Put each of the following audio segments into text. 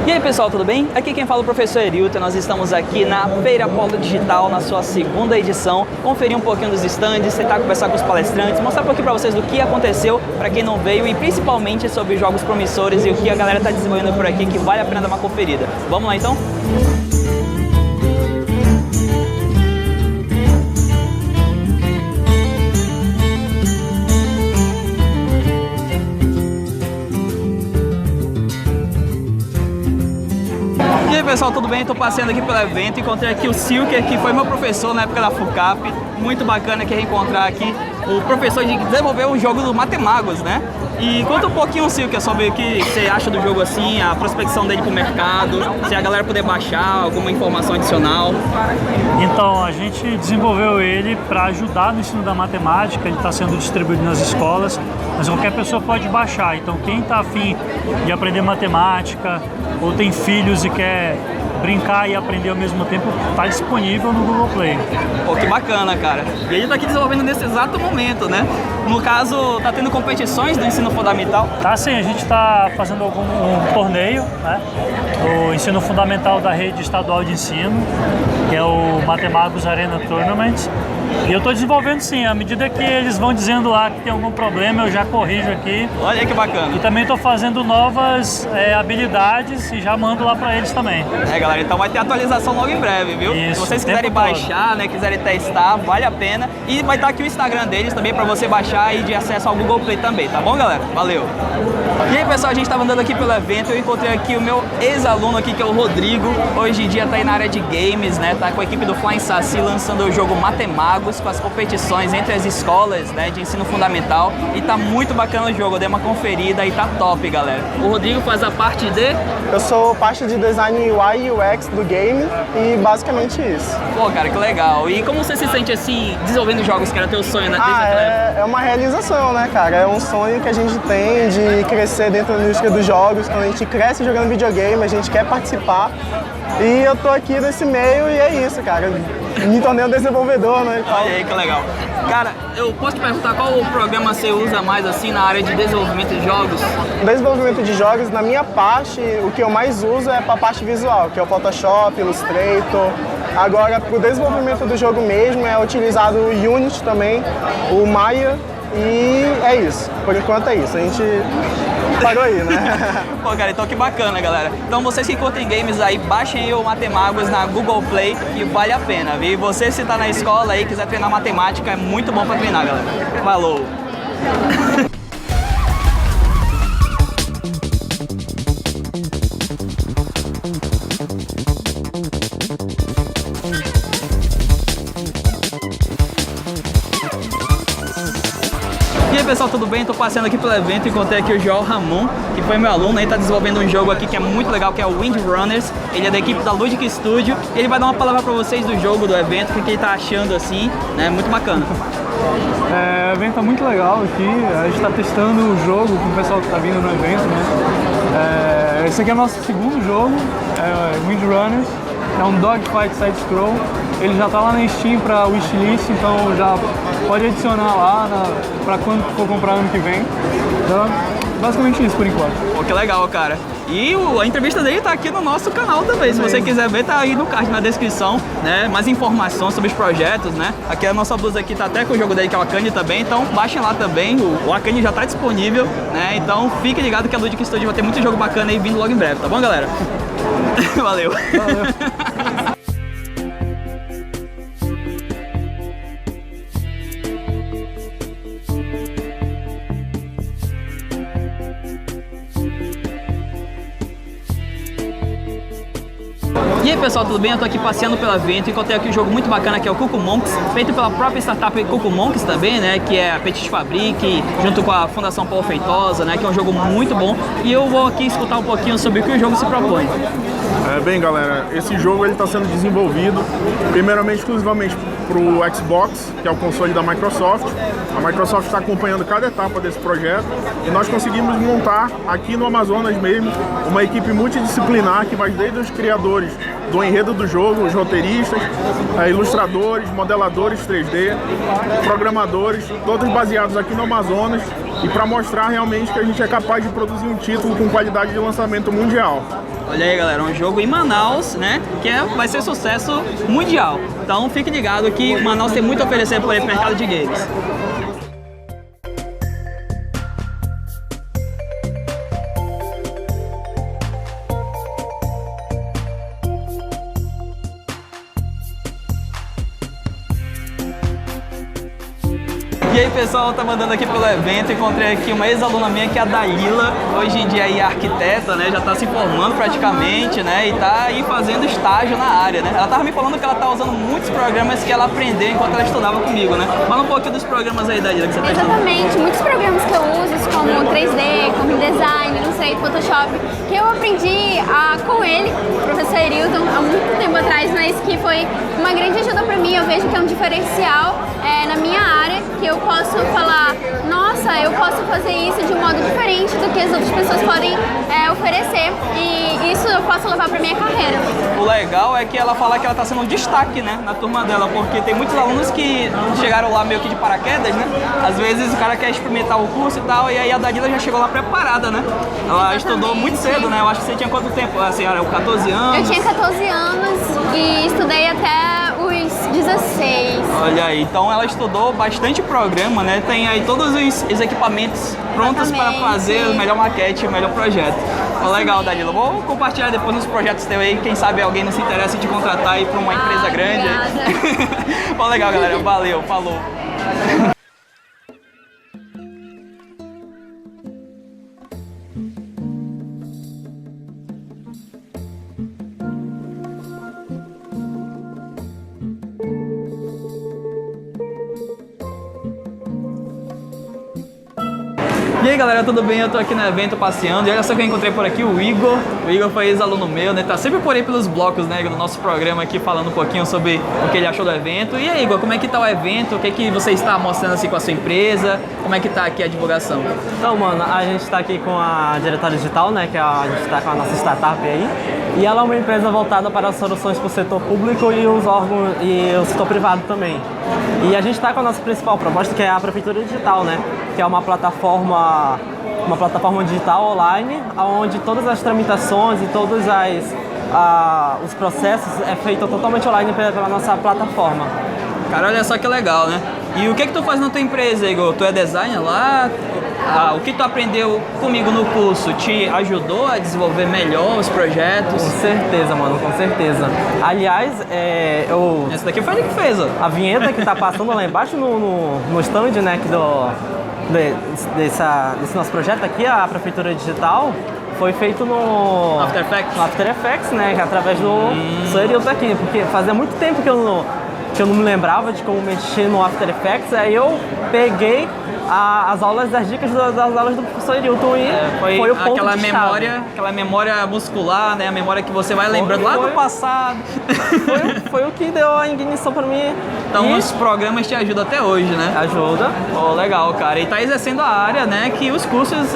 E aí pessoal, tudo bem? Aqui quem fala é o professor Erilton. Nós estamos aqui na Feira Polo Digital, na sua segunda edição. Conferir um pouquinho dos stands, tentar conversar com os palestrantes, mostrar um pouquinho para vocês do que aconteceu para quem não veio e principalmente sobre jogos promissores e o que a galera está desenvolvendo por aqui que vale a pena dar uma conferida. Vamos lá então? E aí pessoal, tudo bem? Estou passeando aqui pelo evento, encontrei aqui o Silker, que foi meu professor na época da FUCAP. Muito bacana aqui reencontrar aqui o professor de desenvolver o jogo do Matemagos, né? E conta um pouquinho, Silker, sobre o que você acha do jogo assim, a prospecção dele pro mercado, se a galera puder baixar, alguma informação adicional. Então, a gente desenvolveu ele para ajudar no ensino da matemática, ele está sendo distribuído nas escolas, mas qualquer pessoa pode baixar. Então, quem está afim de aprender matemática ou tem filhos e quer brincar e aprender ao mesmo tempo, está disponível no Google Play. Pô, que bacana, cara. E ele está aqui desenvolvendo nesse exato momento, né? No caso, tá tendo competições do ensino fundamental? Tá sim, a gente está fazendo um torneio, né? O ensino fundamental da rede estadual de ensino, que é o Matemagos Arena Tournament. E eu estou desenvolvendo sim, à medida que eles vão dizendo lá que tem algum problema, eu já corrijo aqui. Olha aí que bacana. E também estou fazendo novas habilidades e já mando lá para eles também. É galera, então vai ter atualização logo em breve, viu? Isso, se vocês quiserem baixar, né, quiserem testar, vale a pena. E vai estar aqui o Instagram deles também para você baixar e de acesso ao Google Play também, tá bom galera? Valeu! E aí pessoal, a gente estava andando aqui pelo evento, eu encontrei aqui o meu ex-aluno aqui, que é o Rodrigo. Hoje em dia tá aí na área de games, né? Tá com a equipe do Flying Saci lançando o jogo Matemagos, com as competições entre as escolas, né, de ensino fundamental. E tá muito bacana o jogo, eu dei uma conferida e tá top, galera. O Rodrigo faz a parte de... Eu sou parte de design UI e UX do game e basicamente isso. Pô, cara, que legal. E como você se sente assim, desenvolvendo jogos, que era teu sonho, né? Desde aquela época? É uma realização, né, cara? É um sonho que a gente tem de crescer dentro da indústria dos jogos. Quando a gente cresce jogando videogame, a gente quer participar. E eu tô aqui nesse meio e é isso, cara. Me tornei um desenvolvedor, né? Olha aí, que legal. Cara, eu posso te perguntar qual o programa você usa mais assim na área de desenvolvimento de jogos? Desenvolvimento de jogos, na minha parte, o que eu mais uso é para a parte visual, que é o Photoshop, Illustrator. Agora, para o desenvolvimento do jogo mesmo, é utilizado o Unity também, o Maya, e é isso. Por enquanto é isso. A gente parou aí, né? Pô, cara, então que bacana, galera. Então vocês que curtem games aí, baixem aí o Matemagos na Google Play, que vale a pena, viu? E você, se tá na escola aí, quiser treinar matemática, é muito bom pra treinar, galera. Falou! E aí pessoal, tudo bem? Tô passeando aqui pelo evento e encontrei aqui o João Ramon, que foi meu aluno, ele tá desenvolvendo um jogo aqui que é muito legal, que é o Windrunners. Ele é da equipe da Ludic Studio e ele vai dar uma palavra pra vocês do jogo, do evento, o que ele tá achando assim, né? Muito bacana. O evento é muito legal aqui, a gente está testando o jogo com o pessoal que está vindo no evento, né? Esse aqui é o nosso segundo jogo, Windrunners, é um dogfight side-scroll. Ele já está lá na Steam para wishlist, então já pode adicionar lá para quando for comprar ano que vem. Então, basicamente isso por enquanto. Pô, que legal, cara. E a entrevista dele tá aqui no nosso canal também. Se você quiser ver, tá aí no card, na descrição, né? Mais informações sobre os projetos, né? Aqui a nossa blusa aqui tá até com o jogo dele, que é o Akane também. Então baixem lá também. O Akane já tá disponível, né? Então fique ligado que a Ludic Studio vai ter muito jogo bacana aí vindo logo em breve, tá bom, galera? Valeu! E aí pessoal, tudo bem? Eu tô aqui passeando pelo evento e encontrei aqui um jogo muito bacana que é o Cucumonks, feito pela própria startup Cucumonks também, né? Que é a Petit Fabrique, junto com a Fundação Paulo Feitosa, né? Que é um jogo muito bom. E eu vou aqui escutar um pouquinho sobre o que o jogo se propõe. Bem galera, esse jogo está sendo desenvolvido primeiramente exclusivamente para o Xbox, que é o console da Microsoft. A Microsoft está acompanhando cada etapa desse projeto e nós conseguimos montar aqui no Amazonas mesmo uma equipe multidisciplinar que vai desde os criadores do enredo do jogo, os roteiristas, ilustradores, modeladores 3D, programadores, todos baseados aqui no Amazonas, e para mostrar realmente que a gente é capaz de produzir um título com qualidade de lançamento mundial. Olha aí, galera, um jogo em Manaus, né? Que vai ser sucesso mundial. Então fique ligado que Manaus tem muito a oferecer por aí pro mercado de games. E aí pessoal, tá mandando aqui pelo evento, encontrei aqui uma ex-aluna minha que é a Dalila, hoje em dia aí é arquiteta, né, já tá se formando praticamente, né, e tá aí fazendo estágio na área, né. Ela tava me falando que ela tá usando muitos programas que ela aprendeu enquanto ela estudava comigo, né. Fala um pouquinho dos programas aí, Dalila, que você tá estudando. Exatamente, muitos programas que eu uso, como 3D, como InDesign, Illustrator, Photoshop, que eu aprendi com ele, o professor Erilton, há muito tempo atrás, mas que foi uma grande ajuda pra mim. Eu vejo que é um diferencial na minha área, que eu posso falar, nossa, eu posso fazer isso de um modo diferente do que as outras pessoas podem oferecer, e isso eu posso levar pra minha carreira. O legal é que ela fala que ela tá sendo um destaque, né, na turma dela, porque tem muitos alunos que chegaram lá meio que de paraquedas, né, às vezes o cara quer experimentar o curso e tal, e aí a Dalila já chegou lá preparada, né, ela estudou muito cedo, né, eu acho que você tinha quanto tempo, assim, era 14 anos? Eu tinha 14 anos e estudei até os 16. Olha aí, então ela estudou bastante programa, né? Tem aí todos os equipamentos prontos para fazer o melhor maquete, o melhor projeto. Legal, Dalila. Vou compartilhar depois nos projetos teus aí, quem sabe alguém não se interessa em te contratar aí para uma empresa grande. Bom, legal, galera. Valeu, falou. E aí galera, tudo bem? Eu tô aqui no evento passeando e olha só que eu encontrei por aqui o Igor. O Igor foi ex-aluno meu, né? Tá sempre por aí pelos blocos, né, do nosso programa aqui, falando um pouquinho sobre o que ele achou do evento. E aí, Igor, como é que tá o evento? O que é que você está mostrando assim com a sua empresa? Como é que tá aqui a divulgação? Então, mano, a gente tá aqui com a Diretória Digital, né, que a gente tá com a nossa startup aí. E ela é uma empresa voltada para as soluções para o setor público e os órgãos e o setor privado também. E a gente está com a nossa principal proposta, que é a Prefeitura Digital, né, que é uma plataforma digital online, onde todas as tramitações e todos os processos é feito totalmente online pela nossa plataforma. Cara, olha só que legal, né? E o que tu faz na tua empresa, Igor? Tu é designer lá? O que tu aprendeu comigo no curso te ajudou a desenvolver melhor os projetos? Com certeza, mano, com certeza. Aliás, Essa daqui foi ele que fez, ó. A vinheta que tá passando lá embaixo no stand, né, aqui desse nosso projeto aqui, a Prefeitura Digital, foi feito no After Effects? No After Effects, né, através do Erilton aqui, porque fazia muito tempo que eu não me lembrava de como mexer no After Effects, aí eu peguei as dicas das aulas do professor Erilton e foi o ponto aquela memória muscular, né? A memória que você vai lembrando lá do passado. Foi o que deu a ignição para mim. Então os programas te ajudam até hoje, né? Ajuda. Oh, legal, cara. E tá exercendo a área, né, que os cursos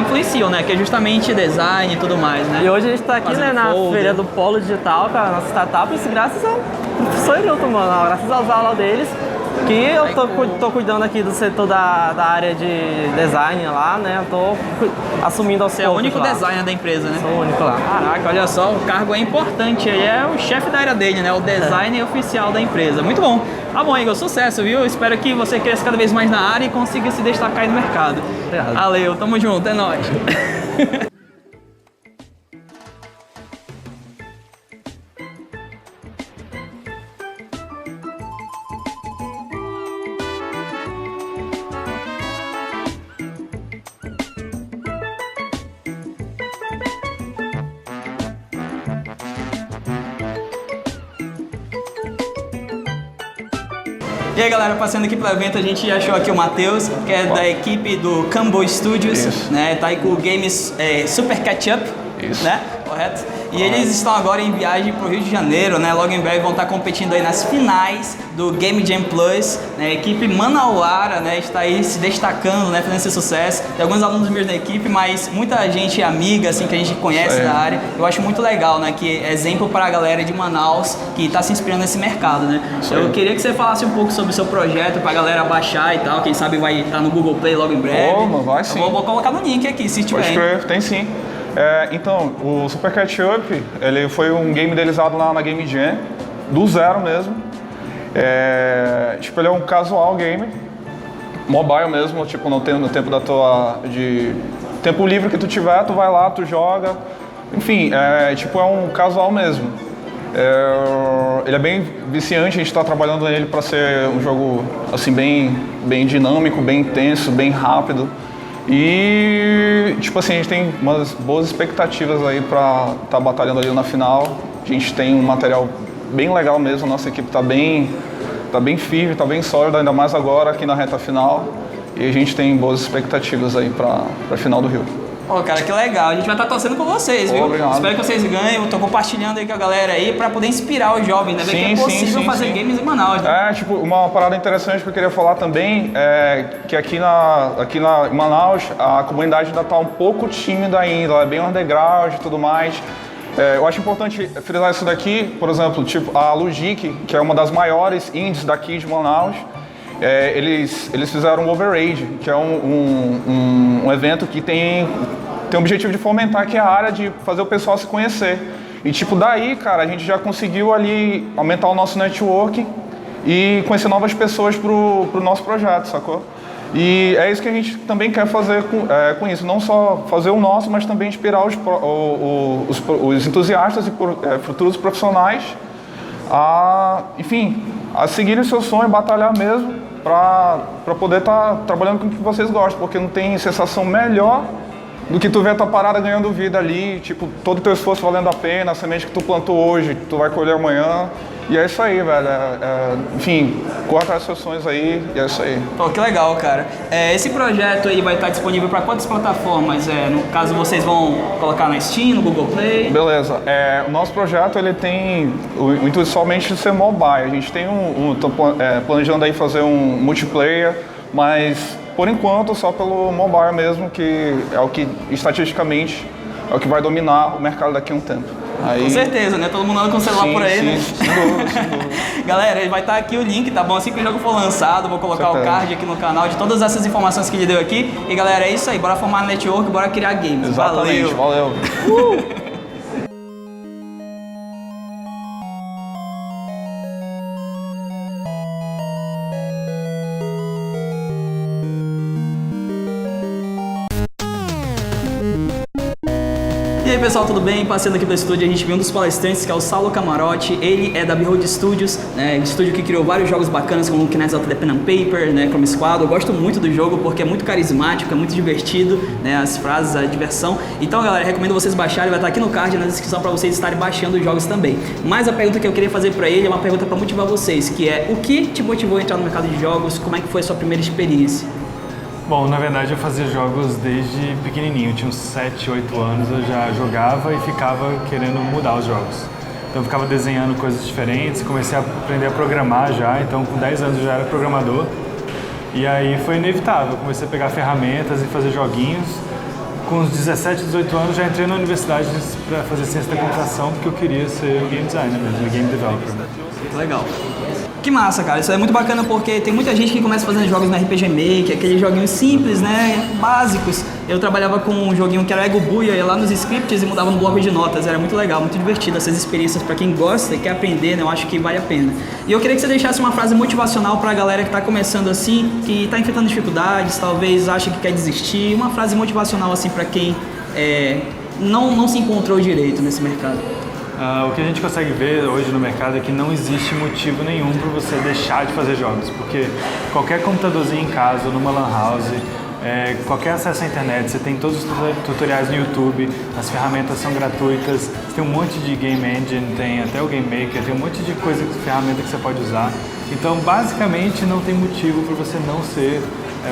influenciam, né? Que é justamente design e tudo mais, né? E hoje a gente tá aqui, né, na feira do Polo Digital, com a nossa startup, isso graças ao professor Erilton, mano. Graças às aulas deles. Que eu tô cuidando aqui do setor da área de design lá, né? Eu tô assumindo aos poucos. Você é o único designer da empresa, né? Sou o único lá. Caraca, olha só, o cargo é importante. Ele é o chefe da área dele, né? O designer oficial da empresa. Muito bom. Tá bom, Igor, sucesso, viu? Espero que você cresça cada vez mais na área e consiga se destacar aí no mercado. Obrigado. Valeu, tamo junto, é nóis. E aí galera, passando aqui pelo evento, a gente achou aqui o Matheus, que é da equipe do Cambo Studios, né? Tá aí com o Games Super Catch-Up, né? Correto? E eles estão agora em viagem para o Rio de Janeiro, né? Logo em breve vão estar competindo aí nas finais do Game Jam Plus, né? A equipe manauara, né? Está aí se destacando, né? Fazendo esse sucesso. Tem alguns alunos meus da equipe, mas muita gente amiga, assim, que a gente conhece da área. Eu acho muito legal, né? Que é exemplo para a galera de Manaus que está se inspirando nesse mercado, né? Eu queria que você falasse um pouco sobre o seu projeto para a galera baixar e tal. Quem sabe vai estar no Google Play logo em breve. Vai sim. Vou colocar no link aqui, se tiver. Pode escrever, tem sim. Então, o Super Ketchup, ele foi um game idealizado lá na Game Jam, do zero mesmo. Tipo, ele é um casual game, mobile mesmo, tipo, no tempo da tempo livre que tu tiver, tu vai lá, tu joga. Enfim, tipo, é um casual mesmo. Ele é bem viciante, a gente está trabalhando nele para ser um jogo assim, bem dinâmico, bem intenso, bem rápido. E, tipo assim, a gente tem umas boas expectativas aí para estar batalhando ali na final. A gente tem um material bem legal mesmo, a nossa equipe tá bem firme, tá bem sólida, ainda mais agora aqui na reta final. E a gente tem boas expectativas aí para a final do Rio. Pô, cara, que legal. A gente vai estar torcendo por vocês, viu? Obrigado. Espero que vocês ganhem. Eu tô compartilhando aí com a galera aí pra poder inspirar os jovens, né? Ver que é possível fazer games em Manaus, né? Tipo, uma parada interessante que eu queria falar também é que aqui em Manaus a comunidade ainda tá um pouco tímida ainda, ela é bem underground e tudo mais. Eu acho importante frisar isso daqui, por exemplo, tipo, a Logic, que é uma das maiores indies daqui de Manaus, eles fizeram o Overage, que é um evento que tem o objetivo de fomentar aqui a área, de fazer o pessoal se conhecer. E tipo, daí, cara, a gente já conseguiu ali aumentar o nosso network e conhecer novas pessoas pro nosso projeto, sacou? E é isso que a gente também quer fazer com isso, não só fazer o nosso, mas também inspirar os entusiastas e futuros profissionais a seguirem seu sonho, batalhar mesmo para poder estar trabalhando com o que vocês gostam, porque não tem sensação melhor do que tu ver a tua parada ganhando vida ali, tipo, todo o teu esforço valendo a pena, a semente que tu plantou hoje, tu vai colher amanhã. E é isso aí, velho. Enfim, corra atrás dos seus sonhos aí e é isso aí. Pô, que legal, cara. Esse projeto aí vai estar disponível para quantas plataformas? No caso, vocês vão colocar na Steam, no Google Play? Beleza. O nosso projeto, ele tem o intuito somente de ser mobile. A gente tem tô planejando aí fazer um multiplayer, mas por enquanto só pelo mobile mesmo, que é o que estatisticamente é o que vai dominar o mercado daqui a um tempo. Aí... Com certeza, né? Todo mundo anda com o celular por aí, né? Sem dúvida. Galera, vai estar aqui o link, tá bom? Assim que o jogo for lançado, vou colocar o card aqui no canal de todas essas informações que ele deu aqui. E galera, é isso aí, bora formar network, bora criar games. Exatamente, valeu. E aí pessoal, tudo bem? Passando aqui pelo estúdio, a gente viu um dos palestrantes, que é o Saulo Camarote. Ele é da Behold Studios, né? Estúdio que criou vários jogos bacanas, como o Knights of the Pen and Paper, né? Chrome Squad. Eu gosto muito do jogo porque é muito carismático, é muito divertido, né? As frases, a diversão. Então galera, recomendo vocês baixarem, vai estar aqui no card, na descrição, para vocês estarem baixando os jogos também. Mas a pergunta que eu queria fazer para ele é uma pergunta para motivar vocês, que é: o que te motivou a entrar no mercado de jogos? Como é que foi a sua primeira experiência? Bom, na verdade eu fazia jogos desde pequenininho, eu tinha uns 7, 8 anos, eu já jogava e ficava querendo mudar os jogos. Então eu ficava desenhando coisas diferentes, comecei a aprender a programar já, então com 10 anos eu já era programador. E aí foi inevitável, eu comecei a pegar ferramentas e fazer joguinhos. Com uns 17, 18 anos já entrei na universidade para fazer ciência da computação, porque eu queria ser game designer mesmo, game developer. Legal. Que massa, cara. Isso é muito bacana porque tem muita gente que começa fazendo jogos no RPG Maker, aqueles joguinhos simples, né, básicos. Eu trabalhava com um joguinho que era Ego Buia, ia lá nos scripts e mudava no bloco de notas. Era muito legal, muito divertido essas experiências para quem gosta e quer aprender, né, eu acho que vale a pena. E eu queria que você deixasse uma frase motivacional para a galera que está começando assim, que está enfrentando dificuldades, talvez acha que quer desistir. Uma frase motivacional assim para quem não se encontrou direito nesse mercado. O que a gente consegue ver hoje no mercado é que não existe motivo nenhum para você deixar de fazer jogos, porque qualquer computadorzinho em casa, numa lan house, qualquer acesso à internet, você tem todos os tutoriais no YouTube, as ferramentas são gratuitas, você tem um monte de game engine, tem até o Game Maker, tem um monte de ferramenta que você pode usar. Então, basicamente, não tem motivo para você não ser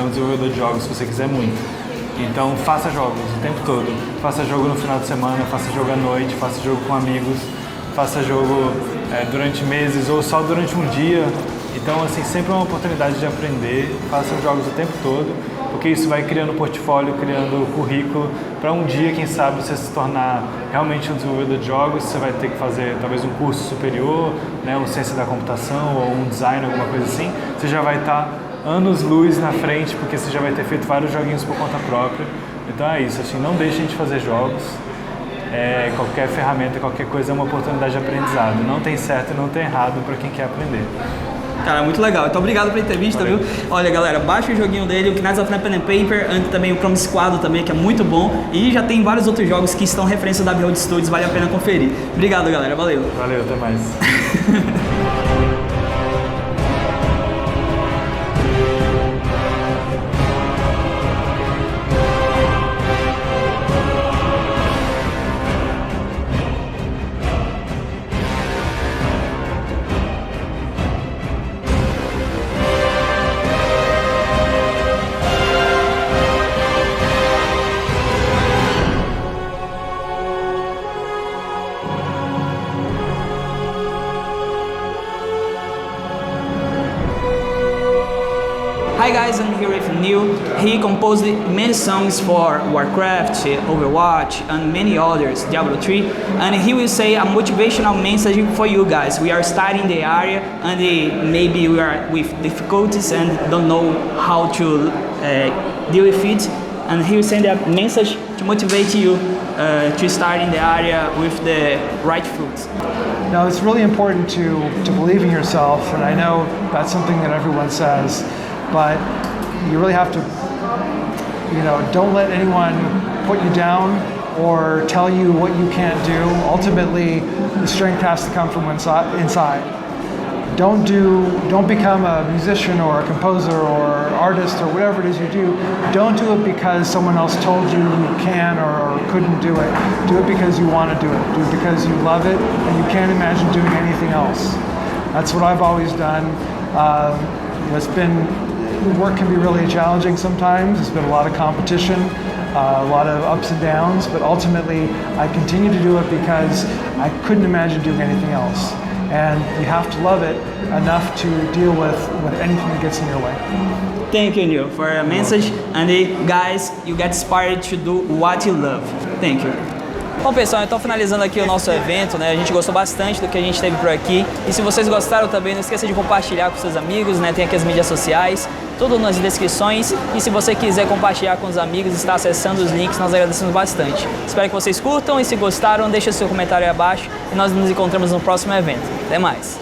um desenvolvedor de jogos se você quiser muito. Então faça jogos o tempo todo, faça jogo no final de semana, faça jogo à noite, faça jogo com amigos, faça jogo durante meses ou só durante um dia. Então assim, sempre é uma oportunidade de aprender, faça jogos o tempo todo, porque isso vai criando portfólio, criando currículo, para um dia, quem sabe, você se tornar realmente um desenvolvedor de jogos. Você vai ter que fazer talvez um curso superior, né, um ciência da computação ou um design, alguma coisa assim. Você já vai estar anos-luz na frente, porque você já vai ter feito vários joguinhos por conta própria. Então é isso, assim, não deixem de fazer jogos. qualquer ferramenta, qualquer coisa é uma oportunidade de aprendizado. Não tem certo e não tem errado para quem quer aprender. Cara, muito legal. Então, obrigado pela entrevista, viu? Olha, galera, baixa o joguinho dele, o Knights of Pen and Paper, e também o Chrome Squad também, que é muito bom. E já tem vários outros jogos que estão referência da Abbey Road Studios, vale a pena conferir. Obrigado, galera. Valeu. Valeu, até mais. Hi guys, I'm here with Neil. He composed many songs for Warcraft, Overwatch, and many others, Diablo 3. And he will say a motivational message for you guys. We are starting the area and maybe we are with difficulties and don't know how to deal with it. And he will send a message to motivate you to start in the area with the right foot. Now, it's really important to believe in yourself, and I know that's something that everyone says, but you really have to, don't let anyone put you down or tell you what you can't do. Ultimately, the strength has to come from inside. Don't become a musician or a composer or artist or whatever it is you do. Don't do it because someone else told you can or couldn't do it. Do it because you want to do it. Do it because you love it and you can't imagine doing anything else. That's what I've always done. Work can be really challenging sometimes. There's been a lot of competition, a lot of ups and downs, but ultimately I continue to do it because I couldn't imagine doing anything else. And you have to love it enough to deal with anything that gets in your way. Thank you, Neil, for a message. And guys, you get inspired to do what you love. Thank you. Bom, pessoal, então finalizando aqui o nosso evento, né? A gente gostou bastante do que a gente teve por aqui. E se vocês gostaram também, não esqueça de compartilhar com seus amigos, né? Tem aqui as mídias sociais, tudo nas descrições. E se você quiser compartilhar com os amigos, está acessando os links, nós agradecemos bastante. Espero que vocês curtam e se gostaram, deixe seu comentário aí abaixo e nós nos encontramos no próximo evento. Até mais!